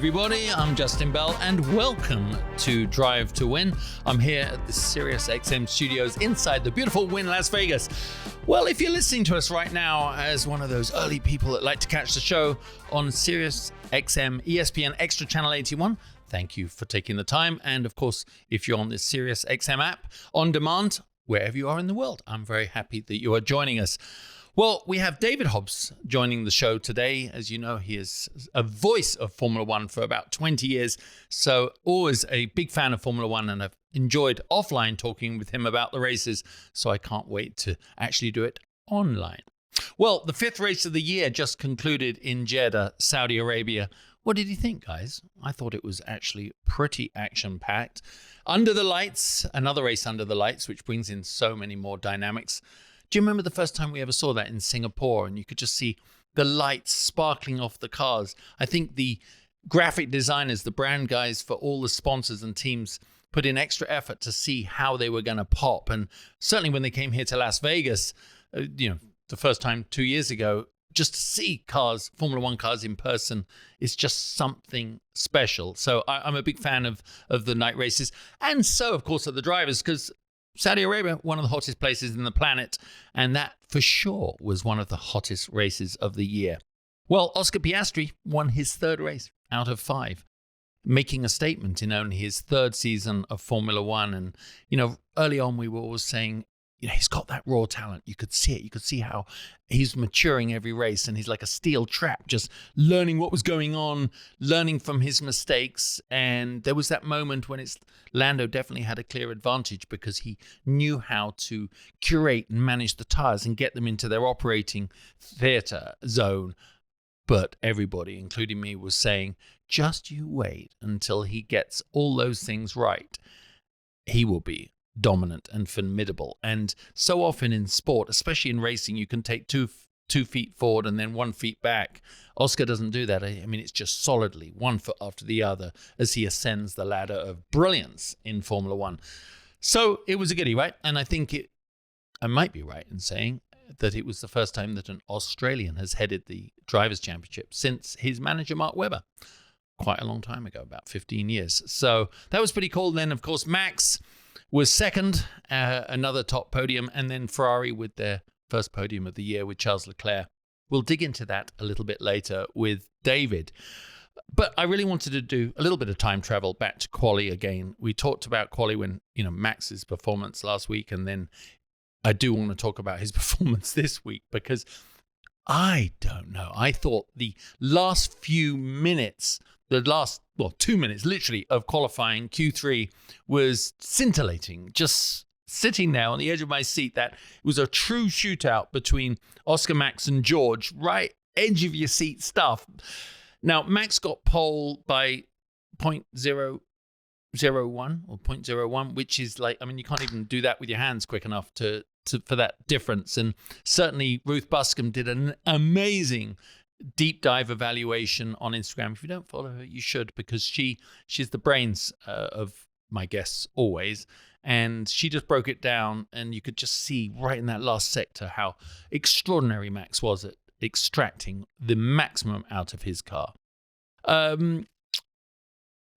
everybody, I'm Justin Bell and welcome to Drive To Win. I'm here at the SiriusXM studios inside the beautiful Wynn, Las Vegas. Well, if you're listening to us right now as one of those early people that like to catch the show on SiriusXM ESPN Extra Channel 81, thank you for taking the time. And of course, if you're on the SiriusXM app on demand, wherever you are in the world, I'm very happy that you are joining us. Well, we have David Hobbs joining the show today. As you know, he is a voice of Formula One for about 20 years. So always a big fan of Formula One, and I've enjoyed offline talking with him about the races. So I can't wait to actually do it online. Well, the fifth race of the year just concluded in Jeddah, Saudi Arabia. What did you think, guys? I thought it was actually pretty action-packed. Under the lights, another race under the lights, which brings in so many more dynamics. Do you remember the first time we ever saw that in Singapore? And you could just see the lights sparkling off the cars. I think the graphic designers, the brand guys for all the sponsors and teams put in extra effort to see how they were going to pop. And certainly when they came here to Las Vegas, the first time 2 years ago, just to see cars, Formula One cars in person is just something special. So I'm a big fan of the night races. And so, of course, of the drivers, because Saudi Arabia, one of the hottest places in the planet, and that for sure was one of the hottest races of the year. Well, Oscar Piastri won his third race out of 5, making a statement in only his third season of Formula One. And, early on we were always saying, he's got that raw talent. You could see it. You could see how he's maturing every race, and he's like a steel trap, just learning what was going on, learning from his mistakes. And there was that moment when Lando definitely had a clear advantage because he knew how to curate and manage the tires and get them into their operating theater zone. But everybody, including me, was saying, just you wait until he gets all those things right. He will be dominant and formidable. And so often in sport, especially in racing, you can take two feet forward and then 1 foot back. Oscar doesn't do that. I mean, it's just solidly 1 foot after the other as he ascends the ladder of brilliance in Formula One. So it was a goodie, right? And I think I might be right in saying that it was the first time that an Australian has headed the Drivers' Championship since his manager, Mark Webber, quite a long time ago, about 15 years. So that was pretty cool. Then, of course, Max was second, another top podium, and then Ferrari with their first podium of the year with Charles Leclerc. We'll dig into that a little bit later with David. But I really wanted to do a little bit of time travel back to quali again. We talked about quali when, Max's performance last week, and then I do want to talk about his performance this week because I don't know. I thought the last few minutes, the last 2 minutes literally of qualifying Q3 was scintillating. Just sitting there on the edge of my seat, that it was a true shootout between Oscar, Max and George, right edge of your seat stuff. Now, Max got pole by 0.001 or 0.01, which is you can't even do that with your hands quick enough for that difference. And certainly Ruth Buscombe did an amazing deep dive evaluation on Instagram. If you don't follow her, you should, because she's the brains of my guests always. And she just broke it down, and you could just see right in that last sector how extraordinary Max was at extracting the maximum out of his car. It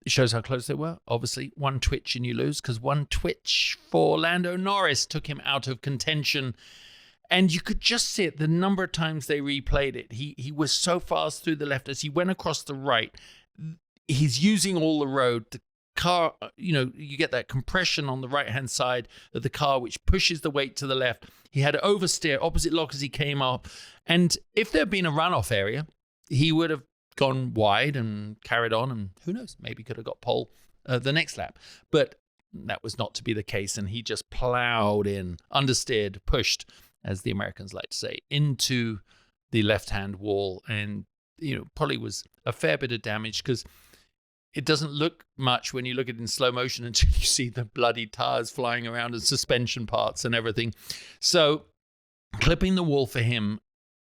shows how close they were. Obviously, one twitch and you lose, because one twitch for Lando Norris took him out of contention. And you could just see it, the number of times they replayed it. He was so fast through the left. As he went across the right, he's using all the road. The car, you get that compression on the right-hand side of the car, which pushes the weight to the left. He had oversteer, opposite lock as he came up. And if there had been a runoff area, he would have gone wide and carried on. And who knows, maybe could have got pole the next lap. But that was not to be the case. And he just plowed in, understeered, pushed, as the Americans like to say, into the left-hand wall. And, probably was a fair bit of damage, because it doesn't look much when you look at it in slow motion until you see the bloody tires flying around and suspension parts and everything. So clipping the wall for him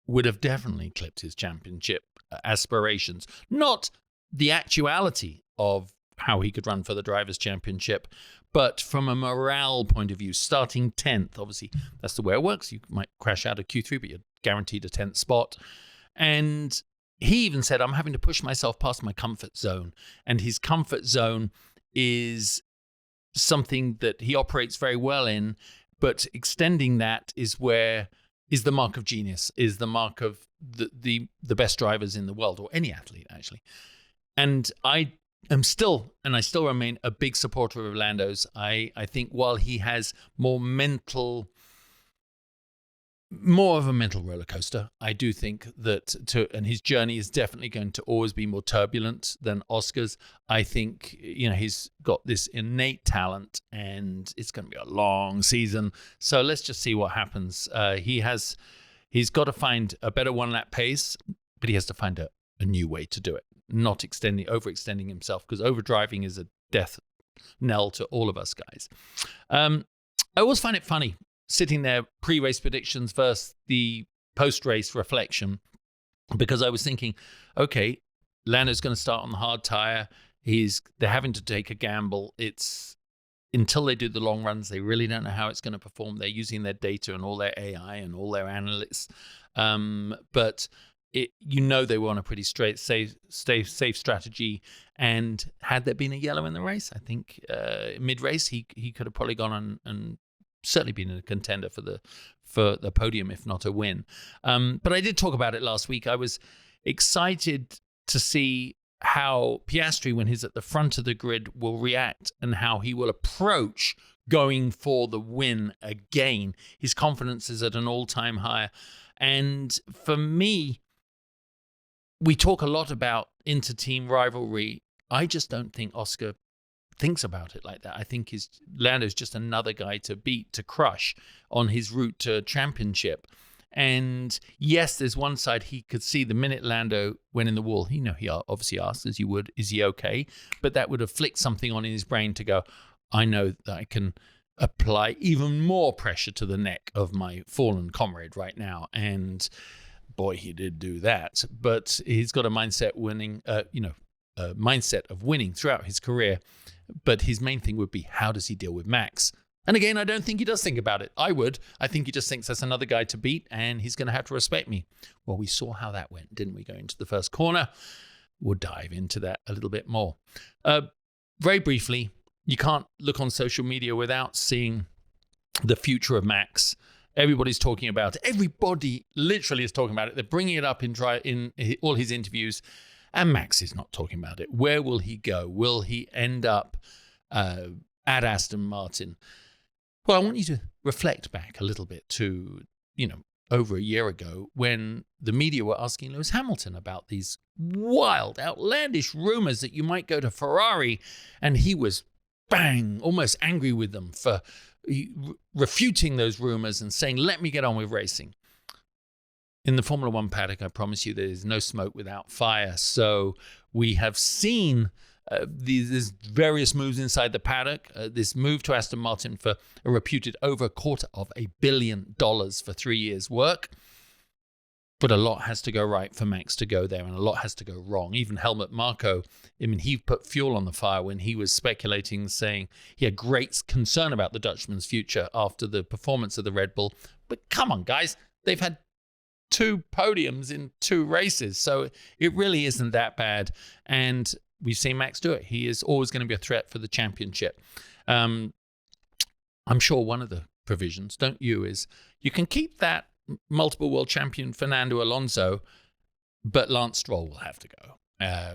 would have definitely clipped his championship aspirations. Not the actuality of how he could run for the Drivers' Championship, but from a morale point of view, starting 10th, obviously that's the way it works. You might crash out of Q3, but you're guaranteed a 10th spot. And he even said, I'm having to push myself past my comfort zone. And his comfort zone is something that he operates very well in, but extending that is the mark of genius, is the mark of the best drivers in the world, or any athlete, actually. And I still remain a big supporter of Lando's. I think while he has more of a mental roller coaster, I do think that and his journey is definitely going to always be more turbulent than Oscar's. I think, he's got this innate talent, and it's going to be a long season. So let's just see what happens. He's got to find a better one-lap pace, but he has to find a new way to do it, not overextending himself, because overdriving is a death knell to all of us guys. I always find it funny sitting there, pre-race predictions versus the post-race reflection, because I was thinking, okay, Lando's going to start on the hard tire. They're having to take a gamble. It's until they do the long runs, they really don't know how it's going to perform. They're using their data and all their AI and all their analysts, but they were on a pretty safe strategy. And had there been a yellow in the race, I think mid-race he could have probably gone on and certainly been a contender for the podium, if not a win. But I did talk about it last week. I was excited to see how Pias-three, when he's at the front of the grid, will react and how he will approach going for the win again. His confidence is at an all-time high. And for me, we talk a lot about inter-team rivalry. I just don't think Oscar thinks about it like that. I think Lando's just another guy to beat, to crush on his route to championship. And yes, there's one side he could see the minute Lando went in the wall. He obviously asked, as you would, is he okay? But that would have flicked something on in his brain to go, I know that I can apply even more pressure to the neck of my fallen comrade right now. And boy, he did do that. But he's got a mindset mindset of winning throughout his career. But his main thing would be, how does he deal with Max? And again, I don't think he does think about it. I would. I think he just thinks that's another guy to beat, and he's going to have to respect me. Well, we saw how that went, didn't we, go into the first corner? We'll dive into that a little bit more. Very briefly, you can't look on social media without seeing the future of Max. Everybody's talking about it. Everybody literally is talking about it. They're bringing it up in all his interviews. And Max is not talking about it. Where will he go? Will he end up at Aston Martin? Well, I want you to reflect back a little bit to, over a year ago, when the media were asking Lewis Hamilton about these wild, outlandish rumors that you might go to Ferrari. And he was, almost angry with them for refuting those rumors and saying, let me get on with racing. In the Formula One paddock, I promise you, there is no smoke without fire. So we have seen these various moves inside the paddock. This move to Aston Martin for a reputed over $250 million for 3 years' work. But a lot has to go right for Max to go there, and a lot has to go wrong. Even Helmut Marko, he put fuel on the fire when he was speculating, saying he had great concern about the Dutchman's future after the performance of the Red Bull. But come on, guys, they've had 2 podiums in 2 races, so it really isn't that bad. And we've seen Max do it. He is always going to be a threat for the championship. I'm sure one of the provisions, don't you, is you can keep that multiple world champion Fernando Alonso, but Lance Stroll will have to go,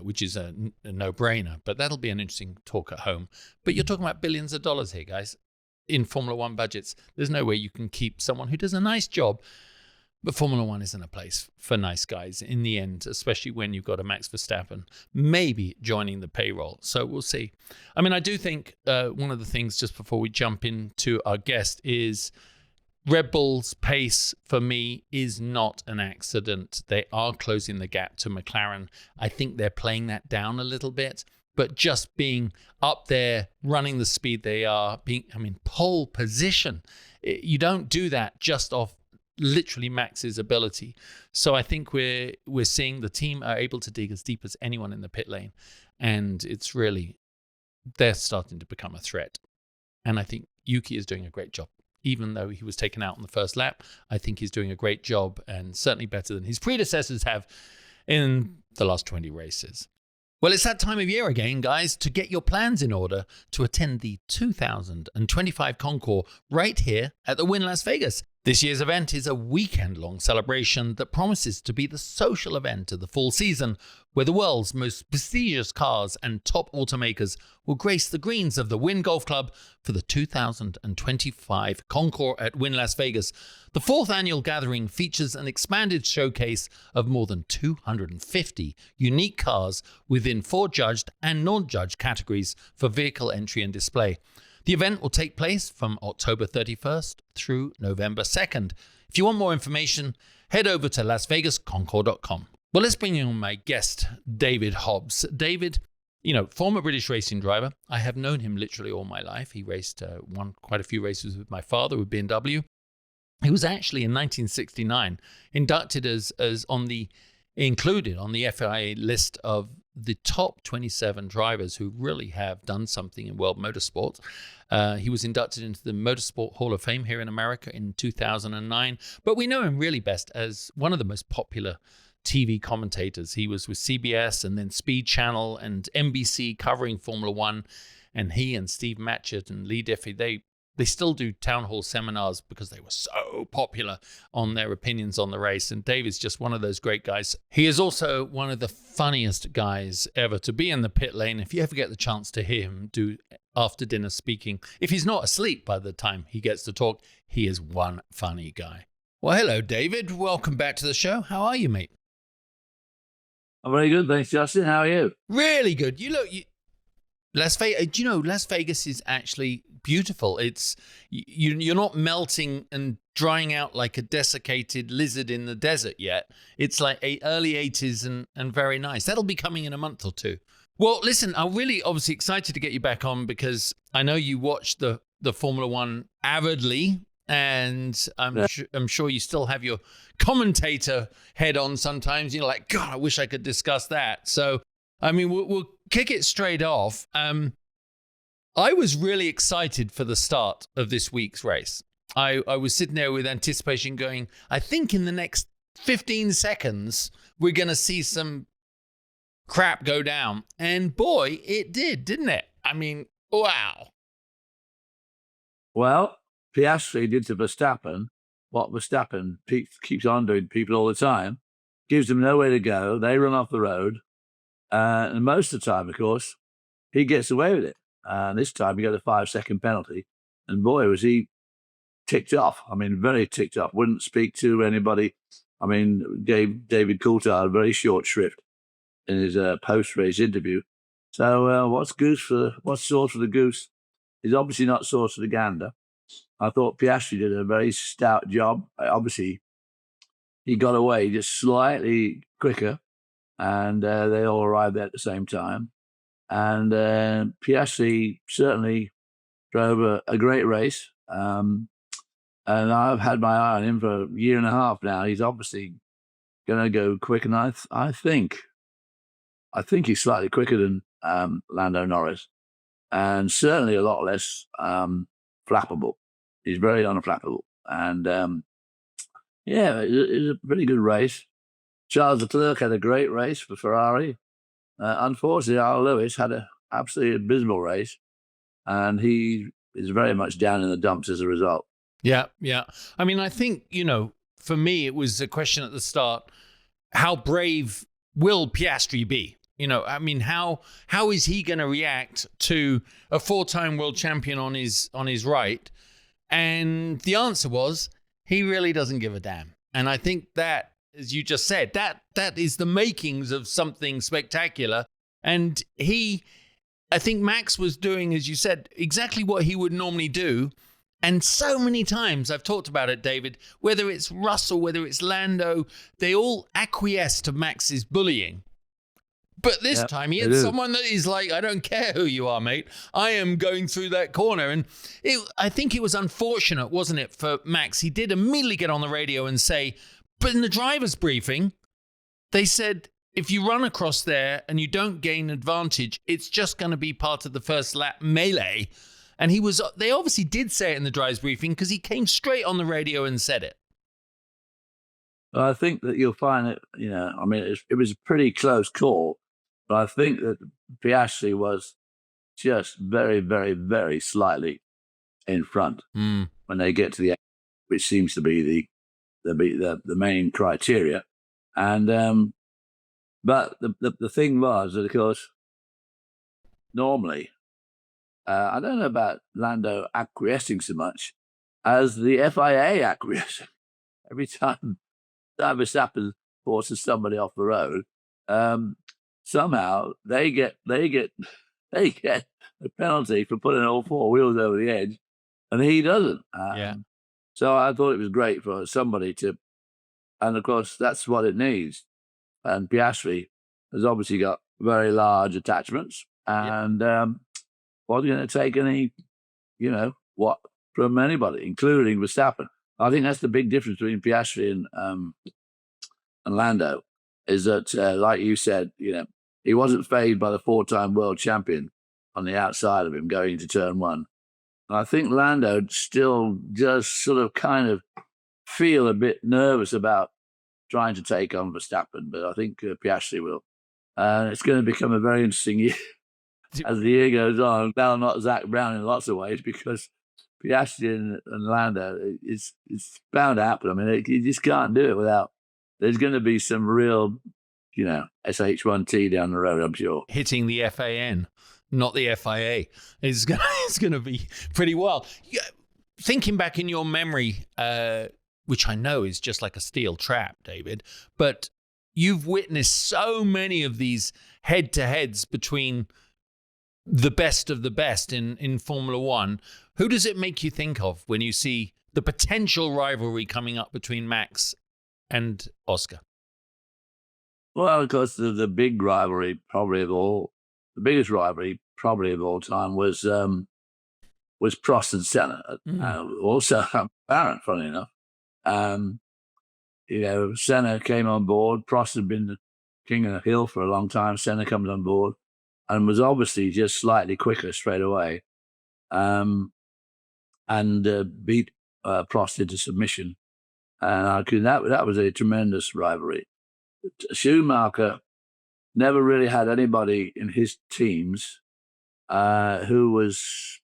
which is a no-brainer. But that'll be an interesting talk at home. But you're talking about billions of dollars here, guys, in Formula One budgets. There's no way you can keep someone who does a nice job. But Formula One isn't a place for nice guys in the end, especially when you've got a Max Verstappen maybe joining the payroll. So we'll see. I do think one of the things, just before we jump into our guest, is Red Bull's pace, for me, is not an accident. They are closing the gap to McLaren. I think they're playing that down a little bit. But just being up there, running the speed they are, pole position, you don't do that just off literally Max's ability. So I think we're seeing the team are able to dig as deep as anyone in the pit lane, and it's really, they're starting to become a threat. And I think Yuki is doing a great job. Even though he was taken out on the first lap, I think he's doing a great job, and certainly better than his predecessors have. in the last 20 races. Well, it's that time of year again, guys, to get your plans in order to attend the 2025 Concours right here at the Wynn Las Vegas. This year's event is a weekend-long celebration that promises to be the social event of the fall season, where the world's most prestigious cars and top automakers will grace the greens of the Wynn Golf Club for the 2025 Concours at Wynn Las Vegas. The fourth annual gathering features an expanded showcase of more than 250 unique cars within 4 judged and non-judged categories for vehicle entry and display. The event will take place from October 31st through November 2nd. If you want more information, head over to lasvegasconcours.com. Well, let's bring in my guest, David Hobbs. David, former British racing driver. I have known him literally all my life. He raced, won quite a few races with my father with BMW. He was actually in 1969 inducted included on the FIA list of the top 27 drivers who really have done something in world motorsport. He was inducted into the Motorsport Hall of Fame here in America in 2009, but we know him really best as one of the most popular TV commentators. He was with CBS and then Speed Channel and NBC covering Formula One, and he and Steve Matchett and Lee Diffie, they still do town hall seminars because they were so popular on their opinions on the race. And Dave is just one of those great guys. He is also one of the funniest guys ever to be in the pit lane. If you ever get the chance to hear him do after dinner speaking, if he's not asleep by the time he gets to talk, he is one funny guy. Well, hello, David. Welcome back to the show. How are you, mate? I'm very good, thanks, Justin. How are you? Really good. Las Vegas is actually beautiful. It's you're not melting and drying out like a desiccated lizard in the desert yet. It's like early 80s and very nice. That'll be coming in a month or two. Well, listen, I'm really obviously excited to get you back on because I know you watch the Formula One avidly, and I'm sure you still have your commentator head on sometimes. Like, God, I wish I could discuss that. So, I mean, we'll kick it straight off. I was really excited for the start of this week's race. I was sitting there with anticipation going, I think in the next 15 seconds, we're going to see some crap go down. And boy, it did, didn't it? I mean, wow. Well, Pias-three did to Verstappen what Verstappen keeps on doing to people all the time. Gives them nowhere to go. They run off the road. And most of the time, of course, he gets away with it. And this time he got a 5-second penalty. And boy, was he ticked off. I mean, very ticked off. Wouldn't speak to anybody. I mean, gave David Coulthard a very short shrift in his post-race interview. So what's sauce for the goose is obviously not sauce for the gander. I thought Piastri did a very stout job. Obviously, he got away just slightly quicker, and they all arrived there at the same time. And Piastri certainly drove a great race. And I've had my eye on him for a year and a half now. He's obviously going to go quick, and I think he's slightly quicker than Lando Norris, and certainly a lot less flappable. He's very unflappable. And it was a pretty good race. Charles Leclerc had a great race for Ferrari. Unfortunately, Al Lewis had an absolutely abysmal race, and he is very much down in the dumps as a result. Yeah. I mean, I think, for me, it was a question at the start, how brave will Piastri be? I mean, how is he going to react to a 4-time world champion on his right? And the answer was, he really doesn't give a damn. And I think that, as you just said, that is the makings of something spectacular. And I think Max was doing, as you said, exactly what he would normally do. And so many times I've talked about it, David, whether it's Russell, whether it's Lando, they all acquiesce to Max's bullying. But this time he had someone that is like, I don't care who you are, mate. I am going through that corner. And I think it was unfortunate, wasn't it, for Max? He did immediately get on the radio and say, but in the driver's briefing, they said, if you run across there and you don't gain advantage, it's just going to be part of the first lap melee. And they obviously did say it in the driver's briefing because he came straight on the radio and said it. I think that you'll find it, I mean, it was a pretty close call, but I think that Piastri was just very, very, very slightly in front Mm. when they get to the end, which seems to be the main criteria. And but the thing was that, of course, normally, I don't know about Lando acquiescing so much as the FIA acquiescing. Every time Verstappen forces somebody off the road, somehow they get a penalty for putting all four wheels over the edge, and he doesn't. Yeah. So I thought it was great for somebody to, and of course that's what it needs. And Piastri has obviously got very large attachments, and wasn't going to take any, what from anybody, including Verstappen. I think that's the big difference between Piastri and Lando, is that, like you said, he wasn't fazed by the 4-time world champion on the outside of him going into turn one. And I think Lando still just sort of kind of feel a bit nervous about trying to take on Verstappen, but I think Piastri will. It's going to become a very interesting year as the year goes on. Now, not Zach Brown in lots of ways, because Piastri and Lando, it's bound to happen. I mean, you just can't do it without. There's going to be some real, SH1T down the road, I'm sure. Hitting the FAN, not the FIA, is going to be pretty wild. Yeah, thinking back in your memory, which I know is just like a steel trap, David, but you've witnessed so many of these head-to-heads between the best of the best in Formula One. Who does it make you think of when you see the potential rivalry coming up between Max and Oscar? Well, of course, the big rivalry the biggest rivalry probably of all time was Prost and Senna. Also, McLaren, funny enough. Senna came on board. Prost had been the king of the hill for a long time. Senna comes on board and was obviously just slightly quicker straight away, and beat Prost into submission. And that was a tremendous rivalry. Schumacher never really had anybody in his teams who was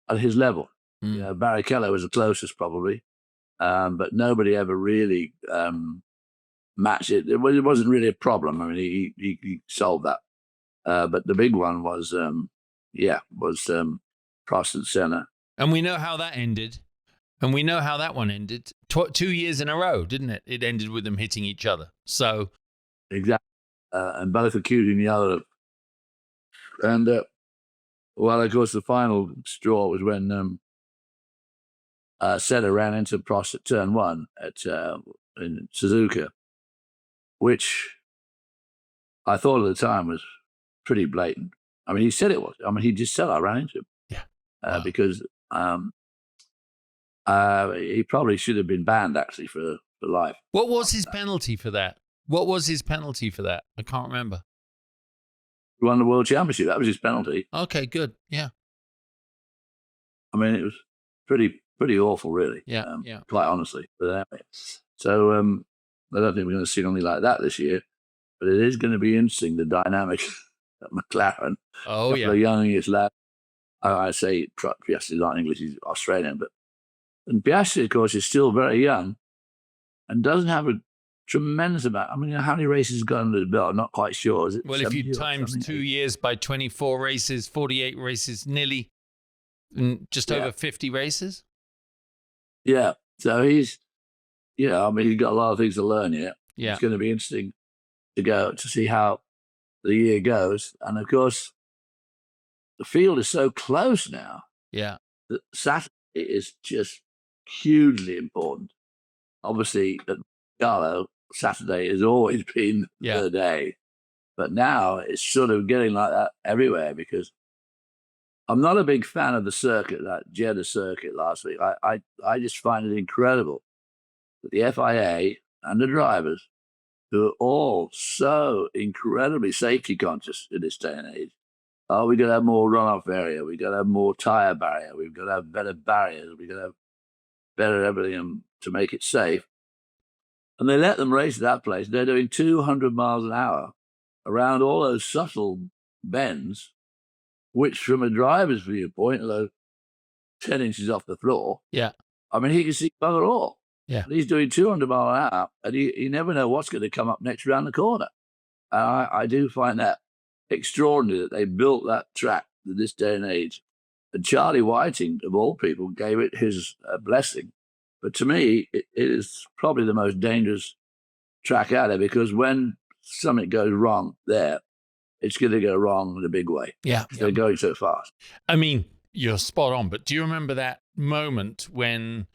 at his level. Barrichello was the closest probably, but nobody ever really matched it. It wasn't really a problem. I mean, he solved that. But the big one was Prost and Senna. And we know how that ended. And we know how that one ended. 2 years in a row, didn't it? It ended with them hitting each other. So exactly, and both accusing the other. And of course, the final straw was when Senna ran into Prost at turn one in Suzuka, which I thought at the time was pretty blatant. I mean, he said it was. I mean, he just said I ran into him. Yeah, because he probably should have been banned actually for life. What was his penalty for that? I can't remember. He won the world championship. That was his penalty. Okay, good. Yeah. I mean, it was pretty awful, really. Yeah, Quite honestly. But so I don't think we're going to see anything like that this year. But it is going to be interesting, the dynamic at McLaren. Oh, yeah. The youngest lad. I say Piastri is not English, he's Australian, and Piastri, of course, is still very young and doesn't have a tremendous amount. I mean, how many races has got under the belt? I'm not quite sure. Is it? Well, if you times 2 years by 24 races, 48 races, nearly just over 50 races. Yeah. So he's, he's got a lot of things to learn yet. Yeah. It's going to be interesting to see how the year goes. And of course, the field is so close now. Yeah. That Saturday is just hugely important. Obviously, at Gallo, Saturday has always been the day. But now it's sort of getting like that everywhere, because I'm not a big fan of the circuit, that Jeddah circuit last week. I just find it incredible that the FIA and the drivers, who are all so incredibly safety conscious in this day and age, we got to have more runoff area. We got to have more tire barrier. We've got to have better barriers. We got to have better everything to make it safe. And they let them race at that place. They're doing 200 miles an hour around all those subtle bends, which from a driver's viewpoint, although 10 inches off the floor, Yeah. I mean, he can see bugger all. Yeah. And he's doing 200 miles an hour, and you never know what's going to come up next around the corner. And I do find that extraordinary that they built that track in this day and age. And Charlie Whiting, of all people, gave it his blessing. But to me, it is probably the most dangerous track out there, because when something goes wrong there, it's going to go wrong in a big way. Yeah. They're going so fast. I mean, you're spot on, but do you remember that moment when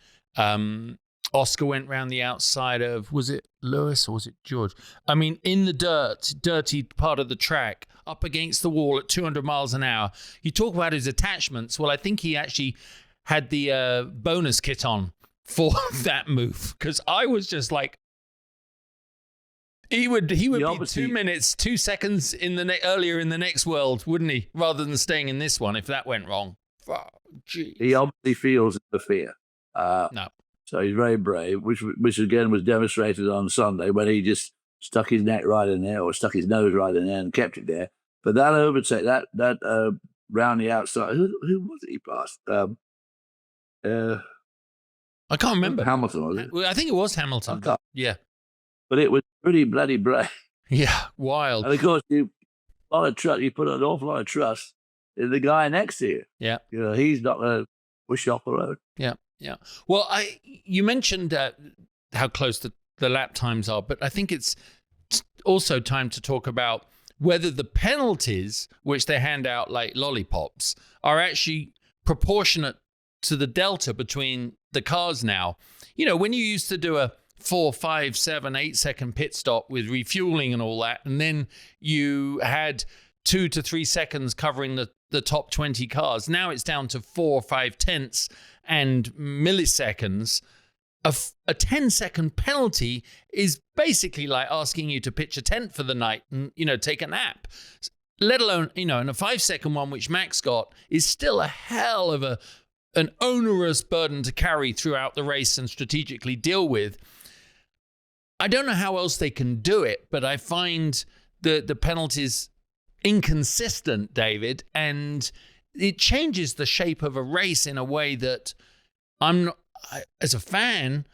Oscar went round the outside of, was it Lewis or was it George? I mean, in the dirty part of the track, up against the wall at 200 miles an hour. You talk about his attachments. Well, I think he actually had the bonus kit on for that move, because I was just like, he would be 2 minutes, 2 seconds earlier in the next world, wouldn't he? Rather than staying in this one if that went wrong. Oh, he obviously feels the fear. No. So he's very brave, which again was demonstrated on Sunday when he just stuck his neck right in there, or stuck his nose right in there and kept it there. But that overtake, that round the outside, who was it he passed? I can't remember. Hamilton, was it? I think it was Hamilton. Yeah. But it was pretty bloody brave. Yeah, wild. And of course, you put an awful lot of trust in the guy next to you. Yeah. You know, he's not going to push you off the road. Yeah, yeah. Well, you mentioned how close the lap times are, but I think it's also time to talk about whether the penalties, which they hand out like lollipops, are actually proportionate to the delta between the cars now. You know, when you used to do a 4, 5, 7, 8 second pit stop with refueling and all that, and then you had 2 to 3 seconds covering the top 20 cars. Now it's down to 4 or 5 tenths and milliseconds. A 10-second penalty is basically like asking you to pitch a tent for the night and, take a nap. Let alone, and a 5-second one, which Max got, is still a hell of an onerous burden to carry throughout the race and strategically deal with. I don't know how else they can do it, but I find the penalties inconsistent, David, and it changes the shape of a race in a way that as a fan,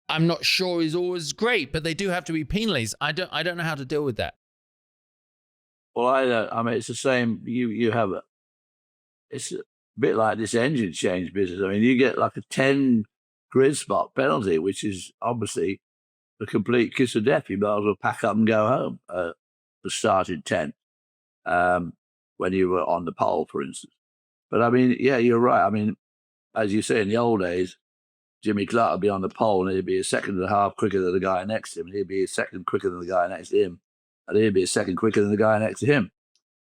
I'm not sure is always great, but they do have to be penalized. I don't know how to deal with that. Well, I don't. I mean, it's the same. You have it's a bit like this engine change business. I mean, you get like a 10 grid spot penalty, which is obviously a complete kiss of death. You might as well pack up and go home. The starting 10 when you were on the pole, for instance. But I mean, yeah, you're right. I mean, as you say, in the old days, Jimmy Clark would be on the pole and he'd be a second and a half quicker than the guy next to him, and he'd be a second quicker than the guy next to him, and he'd be a second quicker than the guy next to him.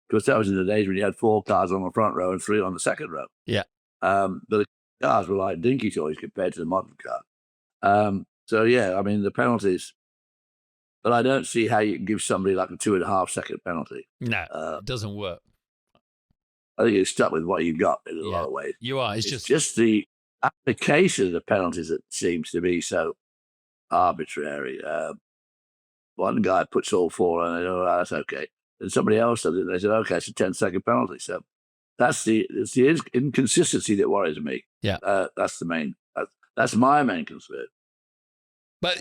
Because that was in the days when you had 4 cars on the front row and 3 on the second row. Yeah. But the cars were like dinky toys compared to the modern car. So, yeah, I mean, the penalties. But I don't see how you can give somebody like a 2.5 second penalty. No, it doesn't work. I think you're stuck with what you've got in a lot of ways. You are. It's just the application of the penalties that seems to be so arbitrary. One guy puts all 4 on and that's okay. And somebody else does it, and they said, okay, it's a 10-second penalty. So it's the inconsistency that worries me. Yeah. That's my main concern. But,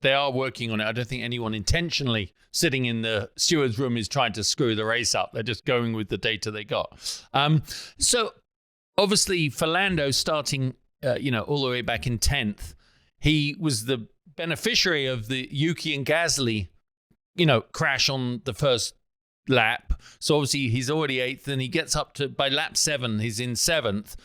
they are working on it. I don't think anyone intentionally sitting in the steward's room is trying to screw the race up. They're just going with the data they got. So obviously for Lando starting, all the way back in 10th, he was the beneficiary of the Yuki and Gasly, crash on the first lap. So obviously he's already 8th, and he gets up to, by lap 7, he's in 7th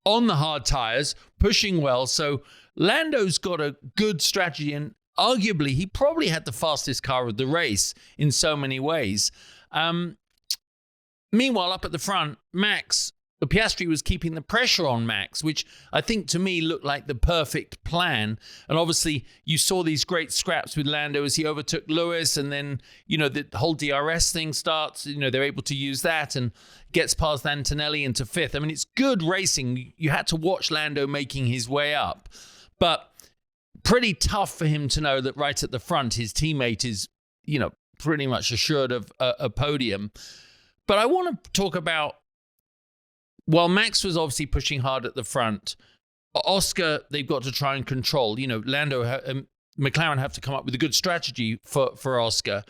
on the hard tires, pushing well. So Lando's got a good strategy, and arguably he probably had the fastest car of the race in so many ways. Meanwhile, up at the front, Piastri was keeping the pressure on Max, which I think to me looked like the perfect plan. And obviously you saw these great scraps with Lando as he overtook Lewis, and then, the whole DRS thing starts, they're able to use that and gets past Antonelli into 5th. I mean, it's good racing. You had to watch Lando making his way up. But pretty tough for him to know that right at the front, his teammate is, pretty much assured of a podium. But I want to talk about, while Max was obviously pushing hard at the front, Oscar, they've got to try and control. Lando and McLaren have to come up with a good strategy for Oscar.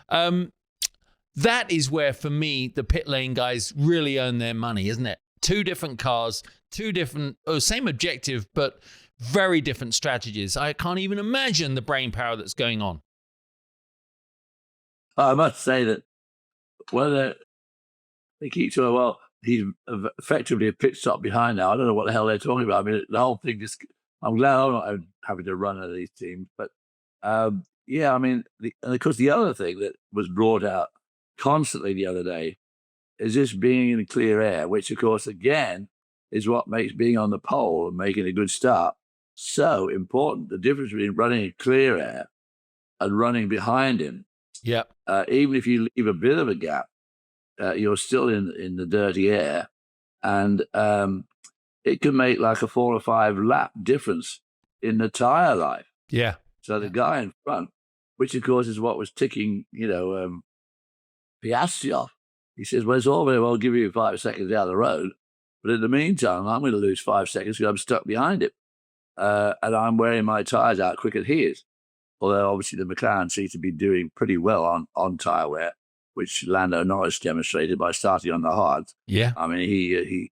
That is where, for me, the pit lane guys really earn their money, isn't it? Two different cars, same objective, but very different strategies. I can't even imagine the brain power that's going on. I must say that whether they keep saying, well, he's effectively a pit stop behind now. I don't know what the hell they're talking about. I mean, the whole thing just, I'm glad I'm not having to run out these teams. But yeah, I mean, and of course, the other thing that was brought out constantly the other day is just being in clear air, which, of course, again, is what makes being on the pole and making a good start so important. The difference between running in clear air and running behind him. Yeah. Even if you leave a bit of a gap, you're still in the dirty air, and it can make like a 4 or 5 lap difference in the tire life. Yeah. So the guy in front, which of course is what was ticking, Piastri off. He says, well, it's all very well give you 5 seconds down the road, but in the meantime, I'm going to lose 5 seconds because I'm stuck behind him. And I'm wearing my tires out quicker than he is. Although obviously the McLaren seems to be doing pretty well on tyre wear, which Lando Norris demonstrated by starting on the hard. Yeah. I mean, he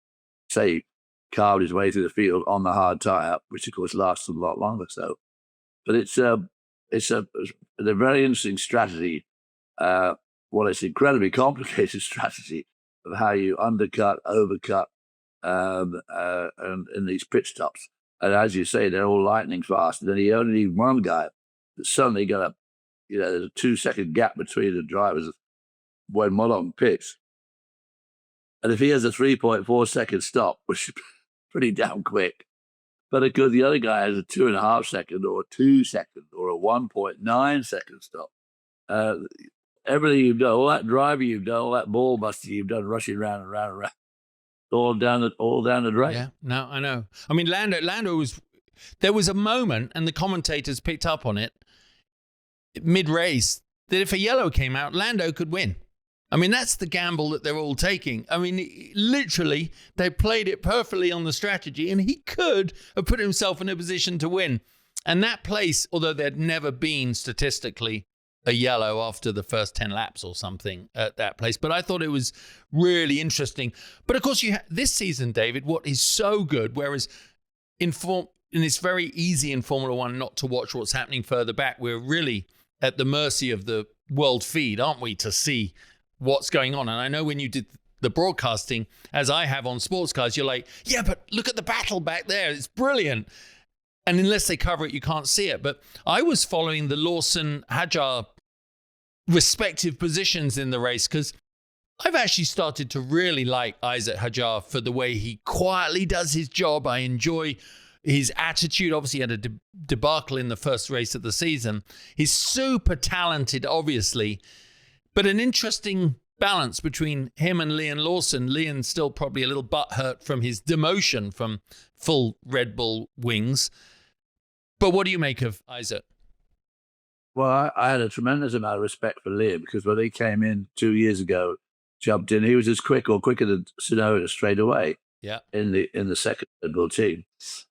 carved his way through the field on the hard tyre, which of course lasted a lot longer. So, but it's a very interesting strategy. It's an incredibly complicated strategy of how you undercut, overcut, and in these pit stops. And as you say, they're all lightning fast. And then you only need one guy that suddenly got there's a 2-second gap between the drivers when one of them pits. And if he has a 3.4 second stop, which is pretty damn quick, but of course the other guy has a 2.5 second or a 2 second or a 1.9 second stop. Everything you've done, all that driving you've done, all that ball busting you've done, rushing around and around and around, all down the drain. Yeah, no, I know. I mean, Lando there was a moment, and the commentators picked up on it mid-race, that if a yellow came out, Lando could win. I mean, that's the gamble that they're all taking. I mean, literally, they played it perfectly on the strategy, and he could have put himself in a position to win. And that place, although there'd never been statistically a yellow after the first 10 laps or something at that place, but I thought it was really interesting. But of course, this season, David, what is so good, whereas and it's very easy in Formula One not to watch what's happening further back. We're really at the mercy of the world feed, aren't we, to see what's going on. And I know when you did the broadcasting, as I have on sports cars, you're like, yeah, but look at the battle back there. It's brilliant. And unless they cover it, you can't see it. But I was following the Lawson-Hadjar respective positions in the race because I've actually started to really like Isaac Hadjar for the way he quietly does his job. I enjoy his attitude. Obviously, he had a debacle in the first race of the season. He's super talented, obviously, but an interesting balance between him and Liam Lawson. Liam's still probably a little butthurt from his demotion from full Red Bull wings. But what do you make of Isaac? Well, I had a tremendous amount of respect for Liam because when he came in 2 years ago, jumped in, he was as quicker than Tsunoda straight away. Yeah, in the second Red Bull team,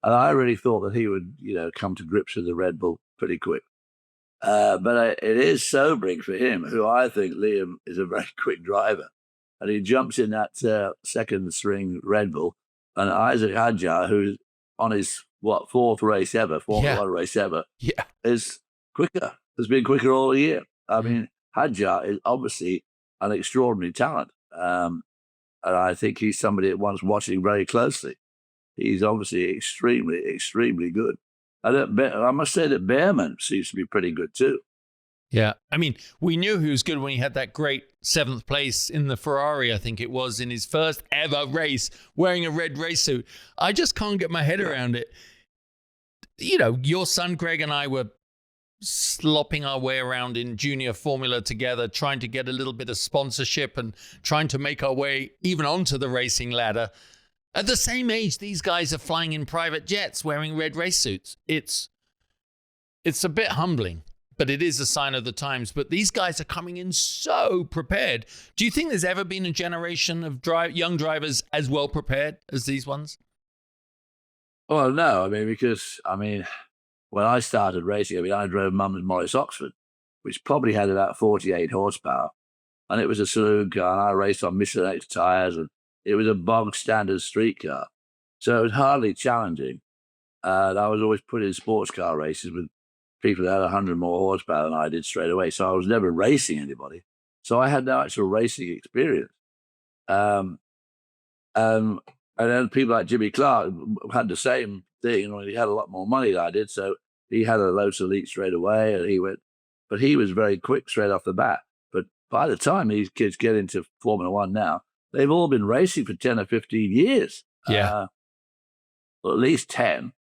and I really thought that he would, come to grips with the Red Bull pretty quick. But it is sobering for him, who I think Liam is a very quick driver, and he jumps in that second string Red Bull, and Isaac Hadjar, who's on his fourth race ever, one race ever, is quicker. Has been quicker all year. I mean, Hadjar is obviously an extraordinary talent. And I think he's somebody that one's watching very closely. He's obviously extremely, extremely good. I must say that Behrman seems to be pretty good too. Yeah. I mean, we knew he was good when he had that great 7th place in the Ferrari, I think it was, in his first ever race, wearing a red race suit. I just can't get my head around it. Your son Greg and I were slopping our way around in junior formula together, trying to get a little bit of sponsorship and trying to make our way even onto the racing ladder. At the same age, these guys are flying in private jets wearing red race suits. It's it's a bit humbling, but it is a sign of the times. But these guys are coming in so prepared. Do you think there's ever been a generation of young drivers as well prepared as these ones? Well, no. I mean, because, when I started racing, I drove Mum's Morris Oxford, which probably had about 48 horsepower. And it was a saloon car, and I raced on Michelin X tyres, and it was a bog standard street car. So it was hardly challenging. And I was always put in sports car races with people that had 100 more horsepower than I did straight away. So I was never racing anybody. So I had no actual racing experience. And then people like Jimmy Clark had the same thing. He had a lot more money than I did. So he had a Lotus Elite straight away, and but he was very quick straight off the bat. But by the time these kids get into Formula One now, they've all been racing for 10 or 15 years. Yeah. Well, at least 10.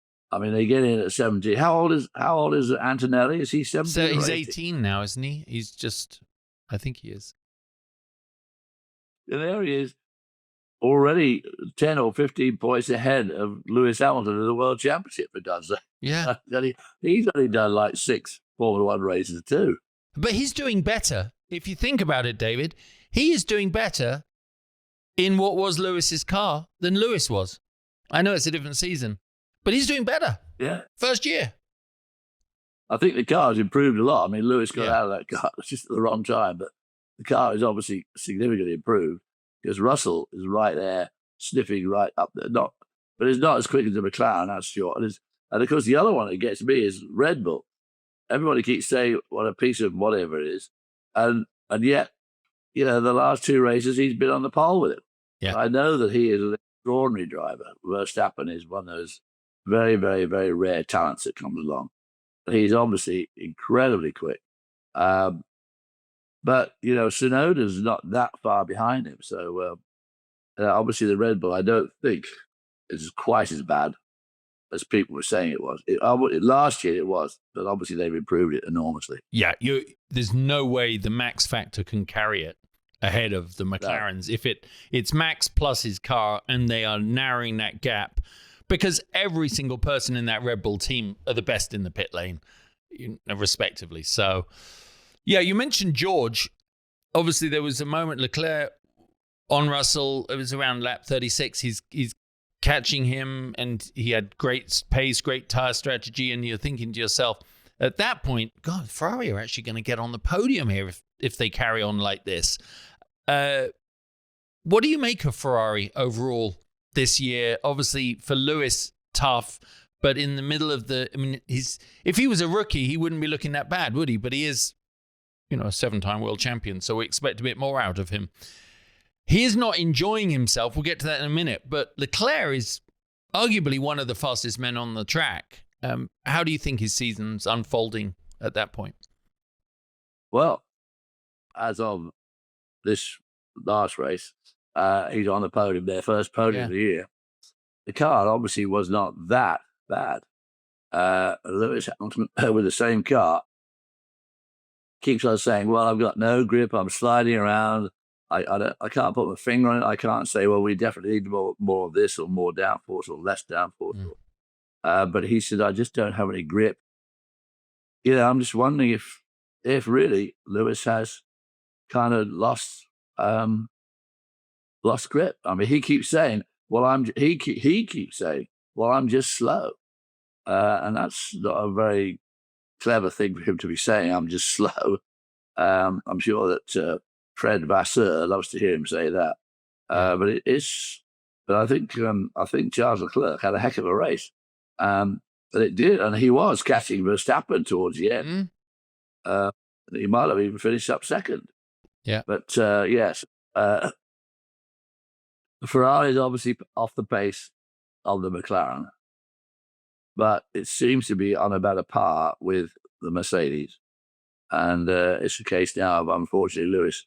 They get in at 17. How old is Antonelli? Is he 17? So he's 18 now, isn't he? I think he is. And there he is, already 10 or 15 points ahead of Lewis Hamilton in the World Championship, for God's sake. Yeah. He's only done like 6 Formula One races too. But he's doing better. If you think about it, David, he is doing better in what was Lewis's car than Lewis was. I know it's a different season, but he's doing better. Yeah. First year. I think the car has improved a lot. Lewis got out of that car just at the wrong time, but the car is obviously significantly improved because Russell is right there, sniffing right up there. But it's not as quick as the McLaren, that's sure. And of course, the other one that gets me is Red Bull. Everybody keeps saying what a piece of whatever it is. And yet, the last 2 races, he's been on the pole with it. Yeah. I know that he is an extraordinary driver. Verstappen is one of those very, very, very rare talents that comes along. He's obviously incredibly quick. But, Tsunoda's not that far behind him. So, obviously the Red Bull, I don't think is quite as bad as people were saying it was. Last year it was, but obviously they've improved it enormously. Yeah, there's no way the Max factor can carry it ahead of the McLarens. No. If it's Max plus his car, and they are narrowing that gap, because every single person in that Red Bull team are the best in the pit lane, respectively. So, yeah, you mentioned George. Obviously, there was a moment Leclerc on Russell. It was around lap 36. He's catching him, and he had great pace, great tire strategy, and you're thinking to yourself, at that point, God, Ferrari are actually going to get on the podium here if they carry on like this. What do you make of Ferrari overall this year? Obviously, for Lewis, tough, but in the middle of if he was a rookie, he wouldn't be looking that bad, would he? But he is, a 7-time world champion, so we expect a bit more out of him. He is not enjoying himself. We'll get to that in a minute. But Leclerc is arguably one of the fastest men on the track. How do you think his season's unfolding at that point? Well, as of this last race, he's on the podium, their first podium of the year. The car obviously was not that bad. Lewis Hamilton, with the same car, keeps on saying, well, I've got no grip, I'm sliding around. I can't put my finger on it. I can't say, well, we definitely need more of this or more downforce or less downforce. But he said, I just don't have any grip. I'm just wondering if really Lewis has kind of lost grip. He keeps saying, well, he keeps saying, well, I'm just slow. And that's not a very clever thing for him to be saying, I'm just slow. I'm sure that Fred Vasseur loves to hear him say that. But I think Charles Leclerc had a heck of a race. But it did, and he was catching Verstappen towards the end. He might have even finished up second. Yeah. But yes, Ferrari is obviously off the pace of the McLaren, but it seems to be on a better par with the Mercedes. And it's the case now of, unfortunately, Lewis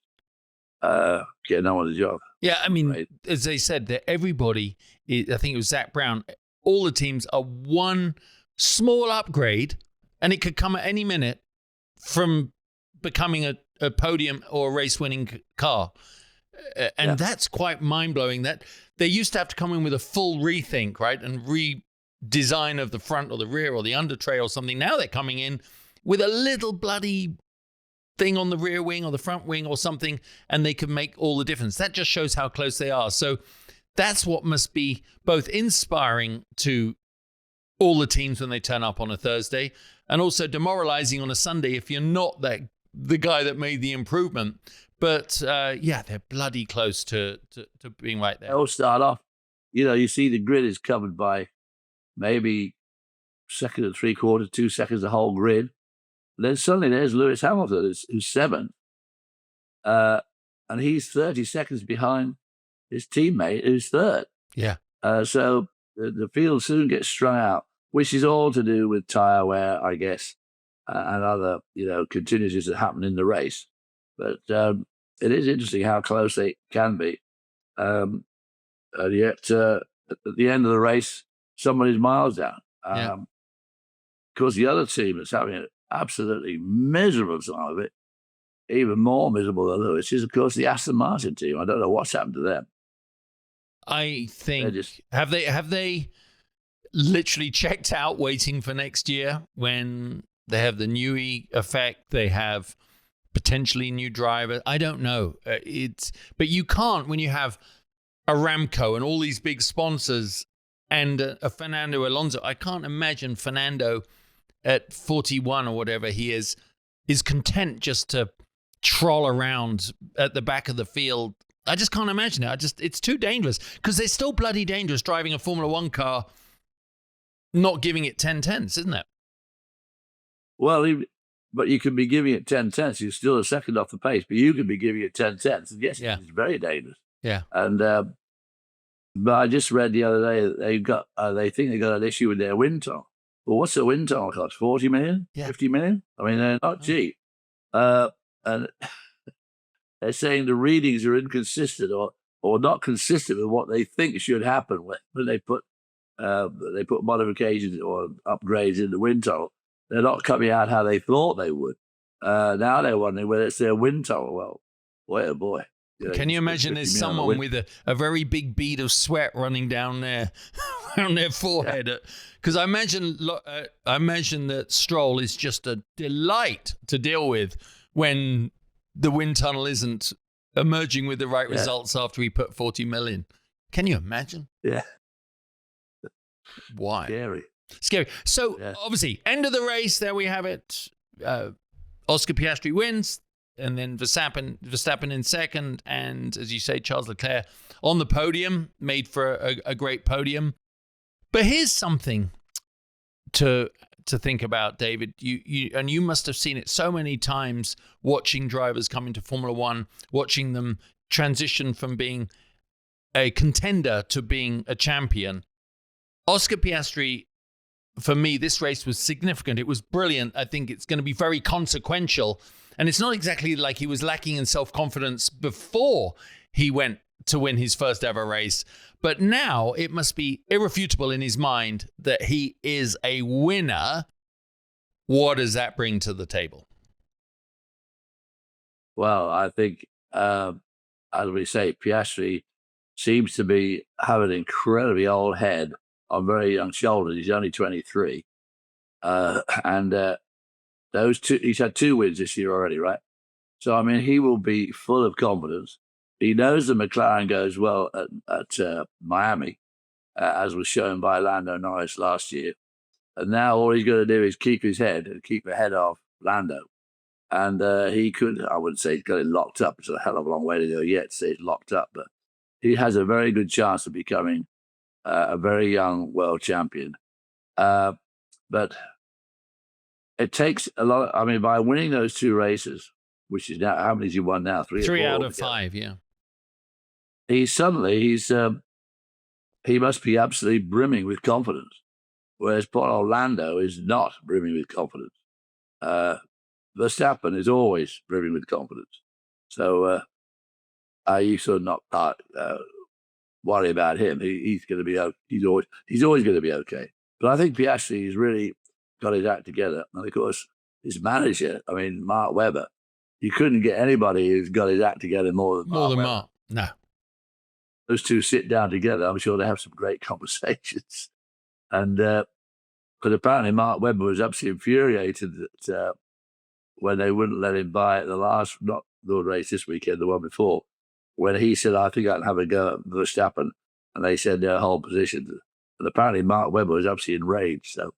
getting on with the job. Yeah, as they said, that everybody, I think it was Zach Brown, all the teams are one small upgrade, and it could come at any minute from becoming a podium or a race-winning car. And that's quite mind-blowing, that they used to have to come in with a full rethink, right, and design of the front or the rear or the under tray or something. Now they're coming in with a little bloody thing on the rear wing or the front wing or something, and they can make all the difference. That just shows how close they are. So that's what must be both inspiring to all the teams when they turn up on a Thursday, and also demoralizing on a Sunday if you're not the guy that made the improvement. But yeah, they're bloody close to being right there. They'll start off, you see the grid is covered by maybe second and 3/4, 2 seconds, the whole grid. Then suddenly there's Lewis Hamilton, who's 7th. And he's 30 seconds behind his teammate, who's 3rd. Yeah. So the field soon gets strung out, which is all to do with tyre wear, I guess, and other, contingencies that happen in the race. But it is interesting how close they can be. And yet, at the end of the race, somebody's miles down. Of course, the other team that's having an absolutely miserable time of it, even more miserable than Lewis, is, of course, the Aston Martin team. I don't know what's happened to them. I think have they literally checked out waiting for next year when they have the Newey effect, they have potentially new driver. I don't know. But you can't when you have Aramco and all these big sponsors and a Fernando Alonso. I can't imagine Fernando at 41 or whatever he is content just to troll around at the back of the field. I just can't imagine it. It's too dangerous, because they're still bloody dangerous driving a Formula One car, not giving it 10 tenths, isn't it? Well, but you can be giving it 10 tenths. You're still a second off the pace, but you can be giving it 10 tenths. And yes, it's very dangerous. Yeah. And but I just read the other day that they think they got an issue with their wind tunnel. Well, what's a wind tunnel cost? 40 million? Yeah. 50 million? I mean, they're not cheap. And they're saying the readings are inconsistent or not consistent with what they think should happen when they put modifications or upgrades in the wind tunnel. They're not coming out how they thought they would. Now they're wondering whether it's their wind tunnel. Well, boy, oh boy. Can you imagine there's someone with a very big bead of sweat running down their forehead? Because I imagine that Stroll is just a delight to deal with when the wind tunnel isn't emerging with the right results after he put 40 million. Can you imagine? Yeah. Why? Scary. So obviously, end of the race, there we have it. Oscar Piastri wins. And then Verstappen in second, and as you say, Charles Leclerc on the podium, made for a great podium. But here's something to think about, David. You must have seen it so many times watching drivers come into Formula One, watching them transition from being a contender to being a champion. Oscar Piastri, for me, this race was significant. It was brilliant. I think it's going to be very consequential. And it's not exactly like he was lacking in self-confidence before he went to win his first ever race. But now it must be irrefutable in his mind that he is a winner. What does that bring to the table? Well, I think, as we say, Piastri seems to have an incredibly old head on very young shoulders. He's only 23. Those two, he's had 2 wins this year already, right? So, I mean, he will be full of confidence. He knows the McLaren goes well at Miami, as was shown by Lando Norris last year. And now all he's got to do is keep his head and keep ahead of Lando. And he could, I wouldn't say he's got it locked up. It's a hell of a long way to go yet to say it's locked up. But he has a very good chance of becoming a very young world champion. But it takes a lot. I mean, by winning those 2 races, which is now, how many has he won now? 3 or 4? 3 out of 5, yeah. He must be absolutely brimming with confidence, whereas poor Orlando is not brimming with confidence. Verstappen is always brimming with confidence. So you sort of not worry about him. He's going to be he's always going to be okay. But I think Piastri has really got his act together. And of course, his manager, I mean, Mark Webber, you couldn't get anybody who's got his act together more than Mark. No. Those two sit down together. I'm sure they have some great conversations. And but apparently Mark Webber was absolutely infuriated that when they wouldn't let him buy it not the race this weekend, the one before, when he said, I think I can have a go at Verstappen, and they said their whole position. And apparently Mark Webber was absolutely enraged. So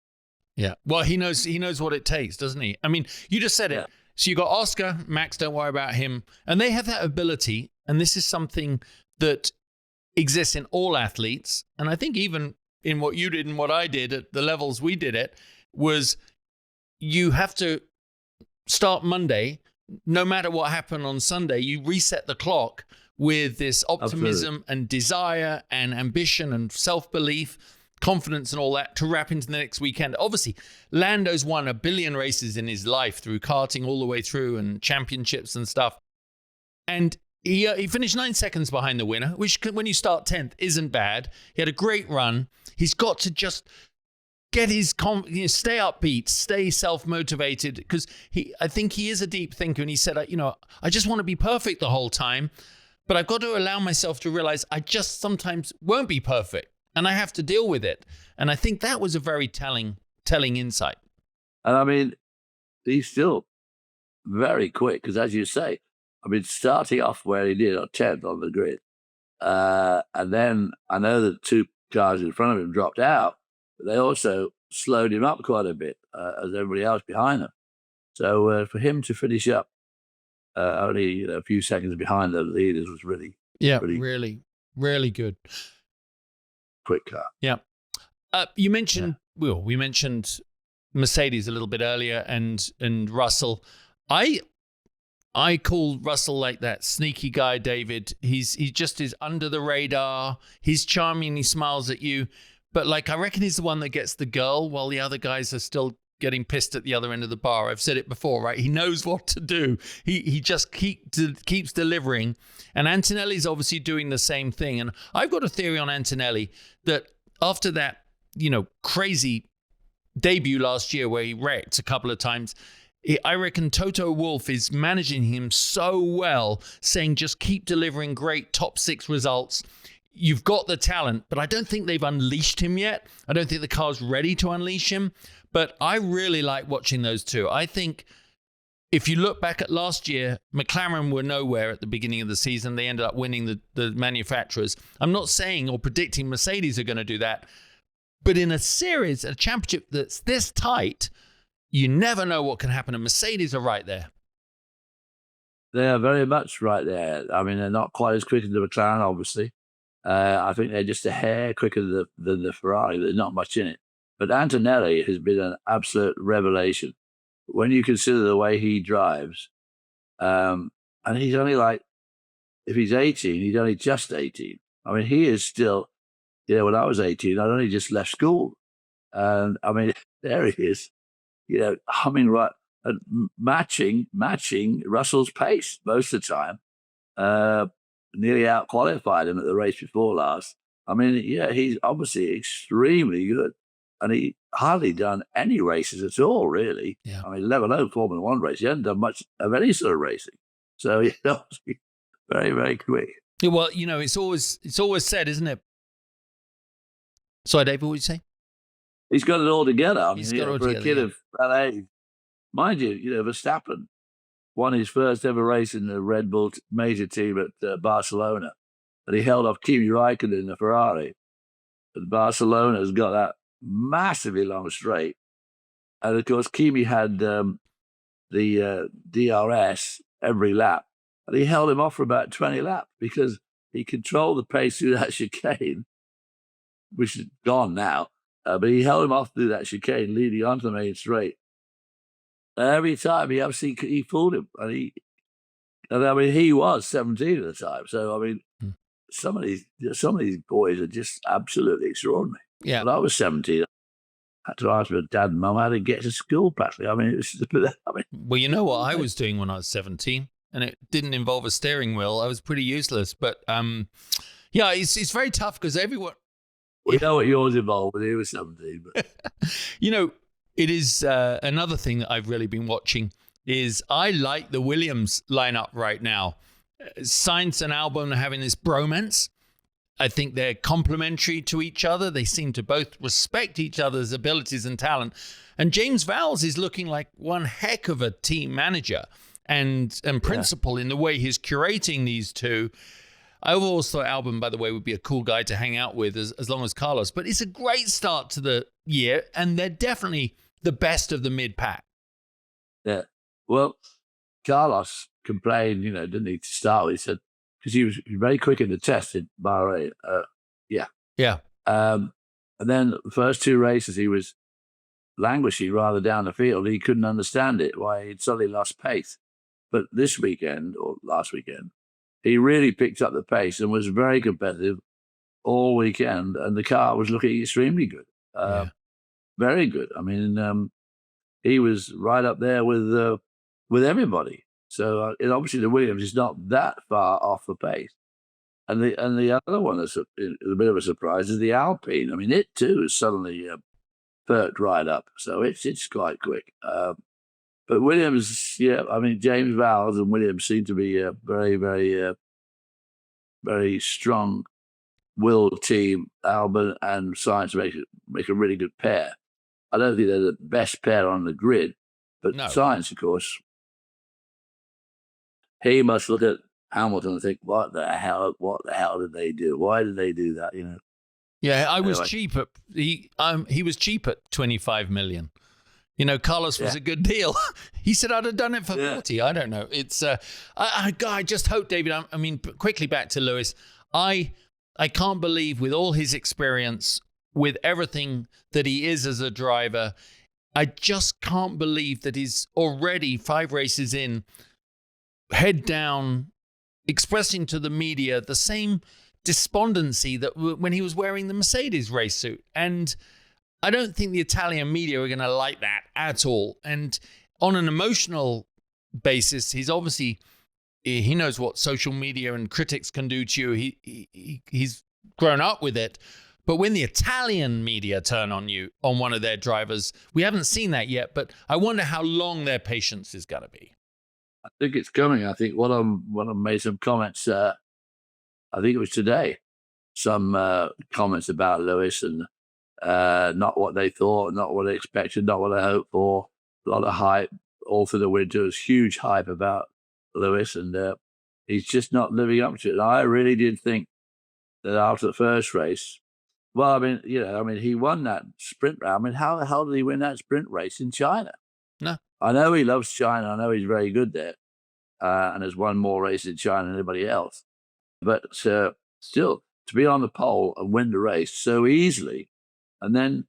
yeah, well, he knows what it takes, doesn't he? I mean, you just said it. So you got Oscar, Max, don't worry about him. And they have that ability, and this is something that exists in all athletes. And I think even in what you did and what I did at the levels we did it, was you have to start Monday, no matter what happened on Sunday, you reset the clock with this optimism and desire and ambition and self-belief, confidence and all that to wrap into the next weekend. Obviously, Lando's won 1 billion races in his life through karting all the way through and championships and stuff. And he finished 9 seconds behind the winner, which when you start 10th isn't bad. He had a great run. He's got to just get his stay upbeat, stay self-motivated, because I think he is a deep thinker. And he said, I just want to be perfect the whole time, but I've got to allow myself to realize I just sometimes won't be perfect, and I have to deal with it. And I think that was a very telling insight. And I mean, he's still very quick, because as you say, I mean, starting off where he did on 10th on the grid, and then I know that 2 cars in front of him dropped out, but they also slowed him up quite a bit, as everybody else behind him. So for him to finish up only a few seconds behind the leaders was really, really good. Quick car. Yeah. You mentioned, we mentioned Mercedes a little bit earlier and Russell. I call Russell like that sneaky guy, David. He just is under the radar. He's charming. He smiles at you. But I reckon he's the one that gets the girl while the other guys are still getting pissed at the other end of the bar. I've said it before, right? He knows what to do. He just keeps delivering. And Antonelli's obviously doing the same thing. And I've got a theory on Antonelli that after that, crazy debut last year where he wrecked a couple of times, I reckon Toto Wolff is managing him so well, saying just keep delivering great top 6 results. You've got the talent, but I don't think they've unleashed him yet. I don't think the car's ready to unleash him. But I really like watching those two. I think if you look back at last year, McLaren were nowhere at the beginning of the season. They ended up winning the manufacturers. I'm not saying or predicting Mercedes are going to do that. But in a series, a championship that's this tight, you never know what can happen. And Mercedes are right there. They are very much right there. I mean, they're not quite as quick as the McLaren, obviously. I think they're just a hair quicker than the Ferrari. There's not much in it. But Antonelli has been an absolute revelation when you consider the way he drives. And he's only if he's 18, he's only just 18. I mean, he is still, when I was 18, I'd only just left school. And I mean, there he is, humming right and matching Russell's pace most of the time. Nearly out-qualified him at the race before last. I mean, he's obviously extremely good. And he hardly done any races at all, really. Yeah. I mean, let alone Formula One race. He hadn't done much of any sort of racing. So he's obviously very, very quick. Yeah, well, it's always said, isn't it? Sorry, David, what did you say? He's got it all together. I mean, He's got it all for together, a kid of that age. Mind you, Verstappen won his first ever race in the Red Bull major team at Barcelona. And he held off Kimi Räikkönen in the Ferrari. But Barcelona's got that massively long straight. And of course, Kimi had the DRS every lap. And he held him off for about 20 laps because he controlled the pace through that chicane, which is gone now. But he held him off through that chicane leading onto the main straight. And every time he fooled him. And he was 17 at the time. So, I mean, some of these boys are just absolutely extraordinary. Yeah. When I was 17, I had to ask my dad and mum how to get to school, practically. I mean, well, you know what I was doing when I was 17, and it didn't involve a steering wheel. I was pretty useless. But, it's very tough because everyone... We know what yours involved when he was 17. But. It is another thing that I've really been watching is I like the Williams lineup right now. Sainz and Albon are having this bromance. I think they're complementary to each other. They seem to both respect each other's abilities and talent. And James Vowles is looking like one heck of a team manager and principal in the way he's curating these two. I've always thought Albon, by the way, would be a cool guy to hang out with as long as Carlos. But it's a great start to the year, and they're definitely the best of the mid-pack. Yeah. Well, Carlos complained, didn't he, to start with? He said, because he was very quick in the test in Bahrain. Yeah. And then the first two races, he was languishing rather down the field. He couldn't understand it, why he'd suddenly lost pace. But this weekend, or last weekend, he really picked up the pace and was very competitive all weekend. And the car was looking extremely good. Very good. I mean, he was right up there with everybody. So obviously the Williams is not that far off the pace. And the other one that's a bit of a surprise is the Alpine. I mean, it too is suddenly perked right up. So it's quite quick. But Williams, I mean, James Vowles and Williams seem to be a very, very, very strong-willed team. Albon and Sainz make a really good pair. I don't think they're the best pair on the grid, but no. Sainz, of course, he must look at Hamilton and think, what the hell did they do? Why did they do that? Yeah, I was cheap at he was cheap at 25 million. Carlos was a good deal. He said I'd have done it for 40. I don't know. It's I just hope, David. I mean, quickly back to Lewis. I can't believe, with all his experience, with everything that he is as a driver, I just can't believe that he's already 5 races in, head down, expressing to the media the same despondency that when he was wearing the Mercedes race suit. And I don't think the Italian media are going to like that at all. And on an emotional basis, he's obviously, he knows what social media and critics can do to you. He's grown up with it. But when the Italian media turn on you, on one of their drivers, we haven't seen that yet, but I wonder how long their patience is going to be. I think it's coming. I think one of them made some comments, I think it was today, some comments about Lewis and not what they thought, not what they expected, not what they hoped for. A lot of hype all through the winter. There was huge hype about Lewis, and he's just not living up to it. And I really did think that after the first race, well, I mean, he won that sprint round. I mean, how the hell did he win that sprint race in China? No. I know he loves China. I know he's very good there, and has won more races in China than anybody else. But still, to be on the pole and win the race so easily, and then,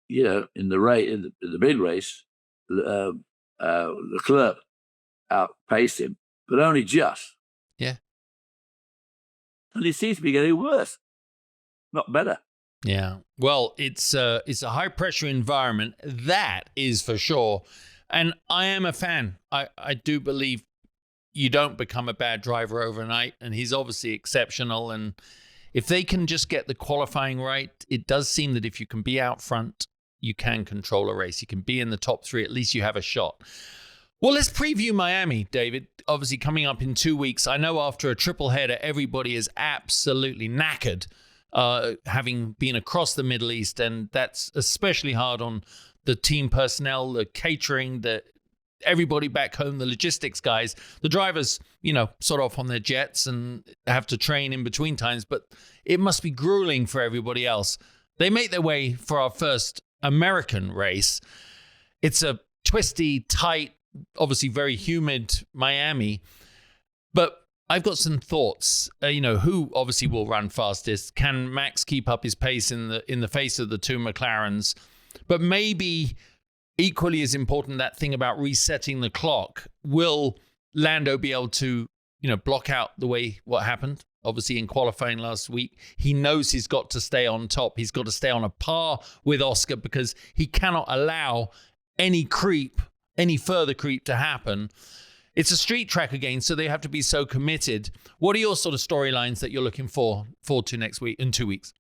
in the big race, Leclerc outpaced him, but only just. Yeah. And he seems to be getting worse, not better. Yeah. Well, it's a high pressure environment, that is for sure. And I am a fan. I do believe you don't become a bad driver overnight, and he's obviously exceptional. And if they can just get the qualifying right, it does seem that if you can be out front, you can control a race. You can be in the top 3, at least you have a shot. Well, let's preview Miami, David. Obviously coming up in 2 weeks. I know after a triple header, everybody is absolutely knackered, having been across the Middle East, and that's especially hard on the team personnel, the catering, everybody back home, the logistics guys. The drivers, sort of on their jets and have to train in between times, but it must be grueling for everybody else. They make their way for our first American race. It's a twisty, tight, obviously very humid Miami, but I've got some thoughts. Who obviously will run fastest? Can Max keep up his pace in the face of the 2 McLarens? But maybe equally as important, that thing about resetting the clock. Will Lando be able to, block out the way what happened? Obviously in qualifying last week, he knows he's got to stay on top. He's got to stay on a par with Oscar because he cannot allow any further creep to happen. It's a street track again, so they have to be so committed. What are your sort of storylines that you're looking forward to next week, in 2 weeks?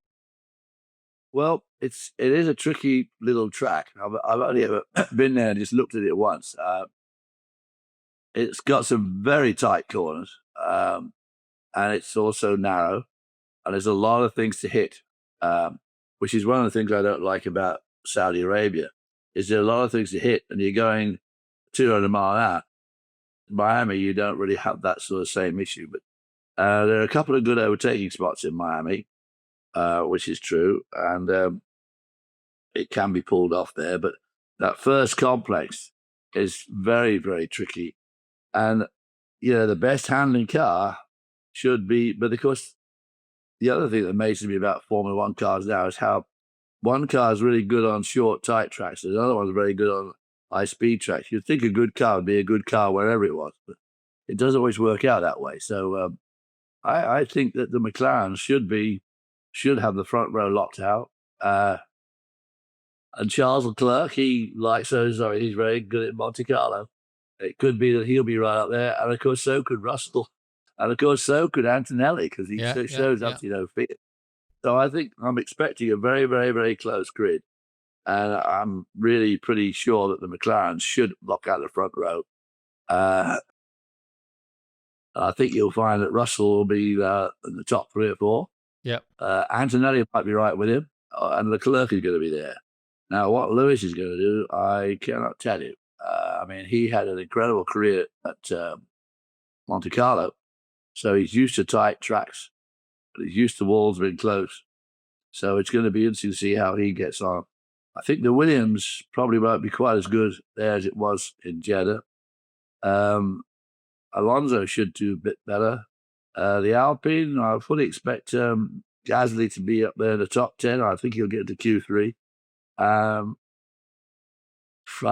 Well, it is a tricky little track. I've only ever been there and just looked at it once. It's got some very tight corners, and it's also narrow. and there's a lot of things to hit, which is one of the things I don't like about Saudi Arabia, is there are a lot of things to hit, and you're going 200 mile an hour. In Miami, you don't really have that sort of same issue, but there are a couple of good overtaking spots in Miami, which is true, and it can be pulled off there, but that first complex is very, very tricky. And, the best handling car should be, but of course, the other thing that amazes me about Formula One cars now is how one car is really good on short, tight tracks, and the other one's very good on high-speed tracks. You'd think a good car would be a good car wherever it was, but it doesn't always work out that way. So I think that the McLaren should have the front row locked out. And Charles Leclerc, he's very good at Monte Carlo. It could be that he'll be right up there. And of course, so could Russell. And of course, so could Antonelli, because he shows absolutely no fear. So I think I'm expecting a very, very, very close grid. And I'm really pretty sure that the McLaren should lock out the front row. I think you'll find that Russell will be in the top 3 or 4. Yep. Antonelli might be right with him, and Leclerc is going to be there. Now, what Lewis is going to do, I cannot tell you. He had an incredible career at Monte Carlo, so he's used to tight tracks, but he's used to walls being close. So it's going to be interesting to see how he gets on. I think the Williams probably won't be quite as good there as it was in Jeddah. Alonso should do a bit better. The Alpine, I fully expect Gasly to be up there in the top 10. I think he'll get to Q3. I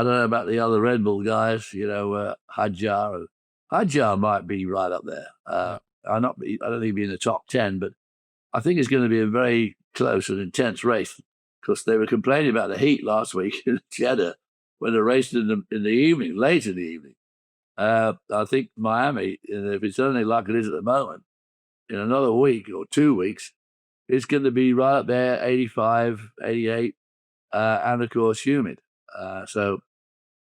don't know about the other Red Bull guys, Hadjar. Hadjar might be right up there. I don't think he'll be in the top 10, but I think it's going to be a very close and intense race, because they were complaining about the heat last week in Jeddah when they raced in the evening, late in the evening. I think Miami, if it's only like it is at the moment, in another week or 2 weeks, it's going to be right up there, 85, 88, and of course humid. So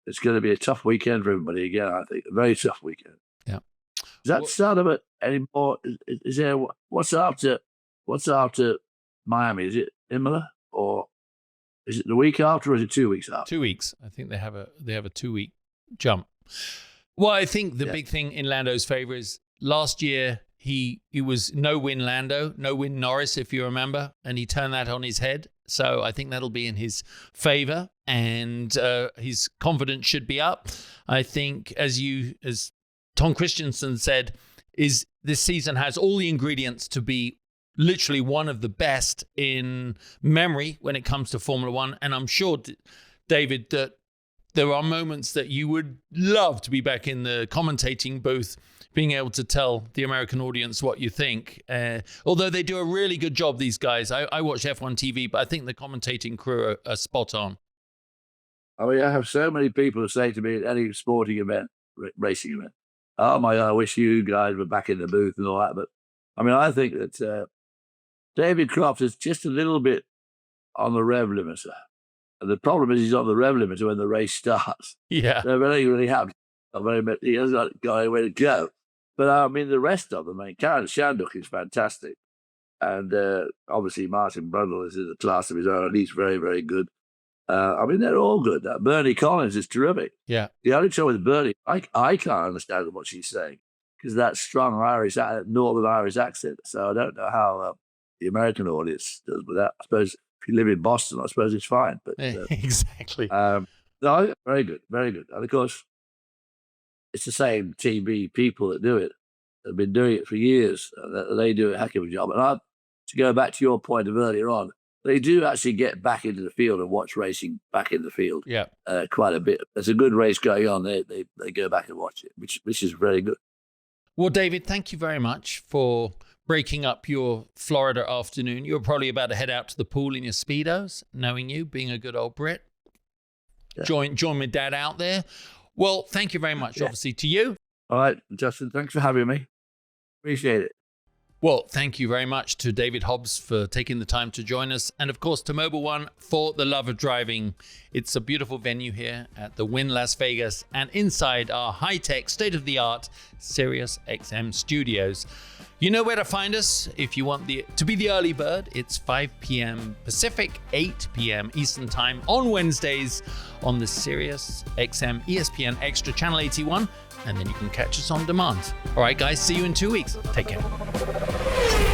it's going to be a tough weekend for everybody again, I think. A very tough weekend. Yeah. Does that start of it anymore? Is there what's after Miami? Is it Imola, or is it the week after, or is it 2 weeks after? 2 weeks. I think they have a 2 week jump. Well, I think the big thing in Lando's favor is last year he was no win Lando, no win Norris, if you remember, and he turned that on his head. So I think that'll be in his favor, and his confidence should be up. I think, as Tom Christensen said, is this season has all the ingredients to be literally one of the best in memory when it comes to Formula One. And I'm sure, David, that there are moments that you would love to be back in the commentating booth, being able to tell the American audience what you think. Although they do a really good job, these guys. I watch F1 TV, but I think the commentating crew are spot on. I have so many people who say to me at any sporting event, racing event, "Oh my God, I wish you guys were back in the booth," and all that. But I think that David Croft is just a little bit on the rev limiter. And the problem is he's on the rev limiter when the race starts. Yeah. So really happy. He hasn't got anywhere to go. But the rest of them, Karen Shanduk is fantastic. And obviously Martin Brundle is in a class of his own, and he's very, very good. They're all good. Bernie Collins is terrific. Yeah. The only trouble with Bernie, I can't understand what she's saying, because that strong Northern Irish accent. So I don't know how the American audience does with that. I suppose if you live in Boston, I suppose it's fine. But exactly. No, very good, very good. And of course, it's the same TV people that do it. They've been doing it for years. They do a heck of a job. And to go back to your point of earlier on, they do actually get back into the field and watch racing back in the field. Yeah, quite a bit. There's a good race going on. They go back and watch it, which is very good. Well, David, thank you very much for breaking up your Florida afternoon. You were probably about to head out to the pool in your Speedos, knowing you, being a good old Brit. Yeah. Join my dad out there. Well, thank you very much, obviously, to you. All right, Justin, thanks for having me. Appreciate it. Well, thank you very much to David Hobbs for taking the time to join us. And of course, to Mobil One for the love of driving. It's a beautiful venue here at the Wynn Las Vegas and inside our high-tech, state-of-the-art Sirius XM studios. You know where to find us if you want to be the early bird. It's 5 p.m. Pacific, 8 p.m. Eastern Time on Wednesdays on the Sirius XM ESPN Extra Channel 81. And then you can catch us on demand. All right, guys, see you in 2 weeks. Take care.